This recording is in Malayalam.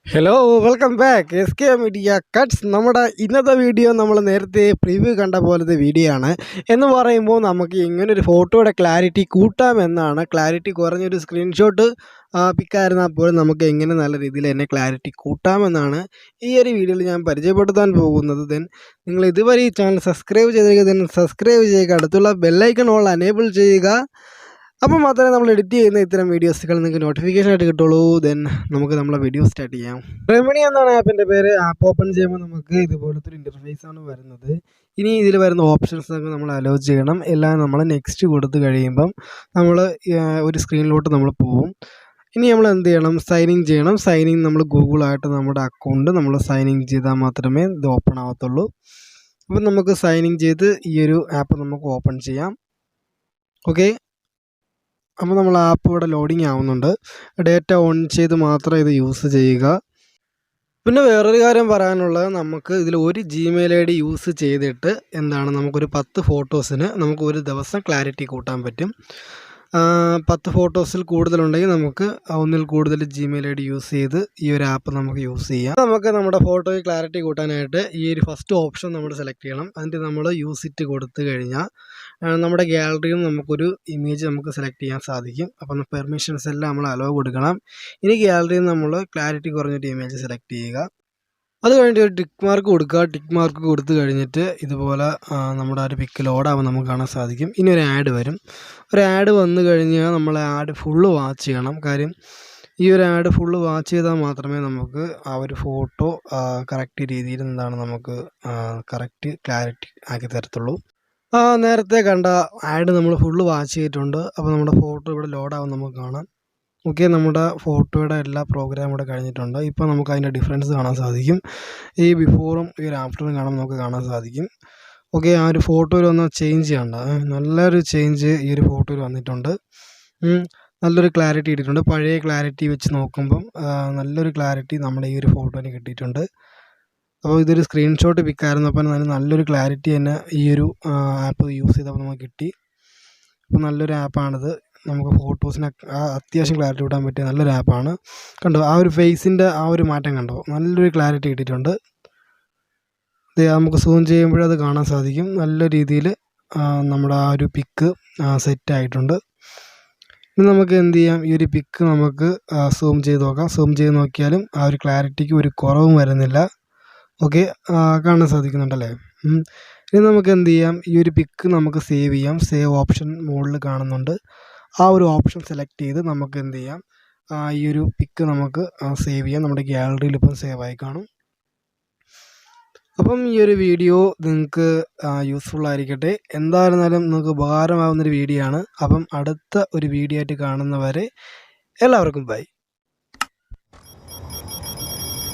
Hello welcome back S K media cuts. നമ്മുടെ ഇന്നത്തെ വീഡിയോ നമ്മൾ നേരത്തെ പ്രിവ്യൂ കണ്ട പോലത്തെ വീഡിയോ ആണ്. എന്ന് പറയുമ്പോൾ നമുക്ക് ഇങ്ങനൊരു ഫോട്ടോയുടെ ക്ലാരിറ്റി കൂട്ടാമെന്നാണ്. ക്ലാരിറ്റി കുറഞ്ഞൊരു സ്ക്രീൻഷോട്ട് പിക്കായിരുന്നാൽ പോലും നമുക്ക് എങ്ങനെ നല്ല രീതിയിൽ തന്നെ ക്ലാരിറ്റി കൂട്ടാമെന്നാണ് ഈ ഒരു വീഡിയോയിൽ ഞാൻ പരിചയപ്പെടുത്താൻ പോകുന്നത്. ദെൻ നിങ്ങൾ ഇതുവരെ ഈ ചാനൽ സബ്സ്ക്രൈബ് ചെയ്തിരിക്കുക, ദെൻ സബ്സ്ക്രൈബ് ചെയ്യുക, അടുത്തുള്ള ബെല്ലൈക്കൺ ഓൾ അനേബിൾ ചെയ്യുക. അപ്പോൾ മാത്രമേ നമ്മൾ എഡിറ്റ് ചെയ്യുന്ന ഇത്തരം വീഡിയോസുകൾ നിങ്ങൾക്ക് നോട്ടിഫിക്കേഷൻ ആയിട്ട് കിട്ടുള്ളൂ. ദെൻ നമുക്ക് നമ്മളെ വീഡിയോ സ്റ്റാർട്ട് ചെയ്യാം. റെമിനി എന്നാണ് ആപ്പിൻ്റെ പേര്. ആപ്പ് ഓപ്പൺ ചെയ്യുമ്പോൾ നമുക്ക് ഇതുപോലത്തെ ഒരു ഇൻ്റർഫേസ് ആണ് വരുന്നത്. ഇനി ഇതിൽ വരുന്ന ഓപ്ഷൻസ് ഒക്കെ നമ്മൾ അലോ ചെയ്യണം. എല്ലാം നമ്മൾ നെക്സ്റ്റ് കൊടുത്ത് കഴിയുമ്പം നമ്മൾ ഒരു സ്ക്രീനിലോട്ട് നമ്മൾ പോകും. ഇനി നമ്മൾ എന്ത് ചെയ്യണം? സൈനിങ് ചെയ്യണം. സൈനിങ് നമ്മൾ ഗൂഗിളായിട്ട് നമ്മുടെ അക്കൗണ്ട് നമ്മൾ സൈനിങ് ചെയ്താൽ മാത്രമേ ഇത് ഓപ്പൺ ആവത്തുള്ളൂ. അപ്പം നമുക്ക് സൈനിങ് ചെയ്ത് ഈ ഒരു ആപ്പ് നമുക്ക് ഓപ്പൺ ചെയ്യാം. ഓക്കെ, അപ്പോൾ നമ്മൾ ആപ്പ് ഇവിടെ ലോഡിങ് ആവുന്നുണ്ട്. ഡേറ്റ ഓൺ ചെയ്ത് മാത്രം ഇത് യൂസ് ചെയ്യുക. പിന്നെ വേറൊരു കാര്യം പറയാനുള്ളത്, നമുക്ക് ഇതിൽ ഒരു ജിമെയിൽ ID യൂസ് ചെയ്തിട്ട് നമുക്കൊരു 10 ഫോട്ടോസിന് നമുക്ക് ഒരു ദിവസം ക്ലാരിറ്റി കൂട്ടാൻ പറ്റും. 10 ഫോട്ടോസിൽ കൂടുതലുണ്ടെങ്കിൽ നമുക്ക് ഒന്നിൽ കൂടുതൽ ജിമെയിൽ ID യൂസ് ചെയ്ത് ഈ ഒരു ആപ്പ് നമുക്ക് യൂസ് ചെയ്യാം. നമുക്ക് നമ്മുടെ ഫോട്ടോയിൽ ക്ലാരിറ്റി കൂട്ടാനായിട്ട് ഈ ഒരു ഫസ്റ്റ് ഓപ്ഷൻ നമ്മൾ സെലക്ട് ചെയ്യണം. എന്നിട്ട് നമ്മൾ യൂസ് ഇറ്റ് കൊടുത്തു കഴിഞ്ഞാൽ നമ്മുടെ ഗാലറിയിൽ നിന്ന് നമുക്കൊരു ഇമേജ് നമുക്ക് സെലക്ട് ചെയ്യാൻ സാധിക്കും. അപ്പം പെർമിഷൻസ് എല്ലാം നമ്മൾ അലോ കൊടുക്കണം. ഇനി ഗാലറിയിൽ നിന്ന് നമ്മൾ ക്ലാരിറ്റി കുറഞ്ഞൊരു ഇമേജ് സെലക്ട് ചെയ്യുക. അത് കഴിഞ്ഞിട്ട് ഒരു ടിക്ക് മാർക്ക് കൊടുക്കുക. ടിക്ക് മാർക്ക് കൊടുത്തു കഴിഞ്ഞിട്ട് ഇതുപോലെ നമ്മുടെ ആ ഒരു പിക്ക് ലോഡാവുമ്പോൾ നമുക്ക് കാണാൻ സാധിക്കും. ഇനി ഒരു ആഡ് വരും. ഒരു ആഡ് വന്നു കഴിഞ്ഞാൽ നമ്മൾ ആഡ് ഫുള്ള് വാച്ച് ചെയ്യണം. കാര്യം ഈ ഒരു ആഡ് ഫുള്ള് വാച്ച് ചെയ്താൽ മാത്രമേ നമുക്ക് ആ ഒരു ഫോട്ടോ കറക്റ്റ് രീതിയിൽ നമുക്ക് കറക്റ്റ് ക്ലാരിറ്റി ആക്കി തരത്തുള്ളൂ. നേരത്തെ കണ്ട ആഡ് നമ്മൾ ഫുള്ള് വാച്ച് ചെയ്തിട്ടുണ്ട്. അപ്പോൾ നമ്മുടെ ഫോട്ടോ ഇവിടെ ലോഡാവും നമുക്ക് കാണാം. ഓക്കെ, നമ്മുടെ ഫോട്ടോയുടെ എല്ലാ പ്രോഗ്രാമും ഇവിടെ കഴിഞ്ഞിട്ടുണ്ട്. ഇപ്പോൾ നമുക്ക് അതിൻ്റെ ഡിഫറൻസ് കാണാൻ സാധിക്കും. ഈ ബിഫോറും ഈ ഒരു ആഫ്റ്ററും കാണുമ്പോൾ നമുക്ക് കാണാൻ സാധിക്കും. ഓക്കെ, ആ ഒരു ഫോട്ടോയിൽ ഒന്ന് ചേഞ്ച് ചെയ്യണ്ട, നല്ലൊരു ചേഞ്ച് ഈ ഒരു ഫോട്ടോയിൽ വന്നിട്ടുണ്ട്. നല്ലൊരു ക്ലാരിറ്റി കിട്ടിയിട്ടുണ്ട്. പഴയ ക്ലാരിറ്റി വെച്ച് നോക്കുമ്പം നല്ലൊരു ക്ലാരിറ്റി നമ്മുടെ ഈ ഒരു ഫോട്ടോയിൽ കിട്ടിയിട്ടുണ്ട്. അപ്പോൾ ഇതൊരു സ്ക്രീൻഷോട്ട് പിക്കായിരുന്നു. അപ്പം നല്ലൊരു ക്ലാരിറ്റി തന്നെ ഈ ഒരു ആപ്പ് യൂസ് ചെയ്തപ്പോൾ നമുക്ക് കിട്ടി. അപ്പോൾ നല്ലൊരു ആപ്പാണിത്. നമുക്ക് ഫോട്ടോസിന് അത്യാവശ്യം ക്ലാരിറ്റി കിട്ടാൻ പറ്റിയ നല്ലൊരു ആപ്പാണ്. കണ്ടോ, ആ ഒരു ഫേസിൻ്റെ ആ ഒരു മാറ്റം കണ്ടോ, നല്ലൊരു ക്ലാരിറ്റി കിട്ടിയിട്ടുണ്ട്. നമുക്ക് സൂം ചെയ്യുമ്പോഴത് കാണാൻ സാധിക്കും. നല്ല രീതിയിൽ നമ്മുടെ ആ ഒരു പിക്ക് സെറ്റായിട്ടുണ്ട്. ഇനി നമുക്ക് എന്ത് ചെയ്യാം? ഈ ഒരു പിക്ക് നമുക്ക് സൂം ചെയ്ത് നോക്കാം. സൂം ചെയ്ത് നോക്കിയാലും ആ ഒരു ക്ലാരിറ്റിക്ക് ഒരു കുറവും വരുന്നില്ല. ഓക്കെ, കാണാൻ സാധിക്കുന്നുണ്ടല്ലേ? ഇനി നമുക്ക് എന്ത് ചെയ്യാം? ഈ ഒരു പിക്ക് നമുക്ക് സേവ് ചെയ്യാം. സേവ് ഓപ്ഷൻ മുകളിൽ കാണുന്നുണ്ട്. ആ ഒരു ഓപ്ഷൻ സെലക്ട് ചെയ്ത് നമുക്ക് എന്ത് ചെയ്യാം? ഈ ഒരു പിക്ക് നമുക്ക് സേവ് ചെയ്യാം. നമ്മുടെ ഗാലറിയിൽ ഇപ്പം സേവ് ആയി കാണും. അപ്പം ഈ ഒരു വീഡിയോ നിങ്ങൾക്ക് യൂസ്ഫുൾ ആയിരിക്കട്ടെ. എന്തായിരുന്നാലും നിങ്ങൾക്ക് ഉപകാരമാവുന്നൊരു വീഡിയോ ആണ്. അപ്പം അടുത്ത ഒരു വീഡിയോ ആയിട്ട് കാണുന്നവരെ എല്ലാവർക്കും ബൈ.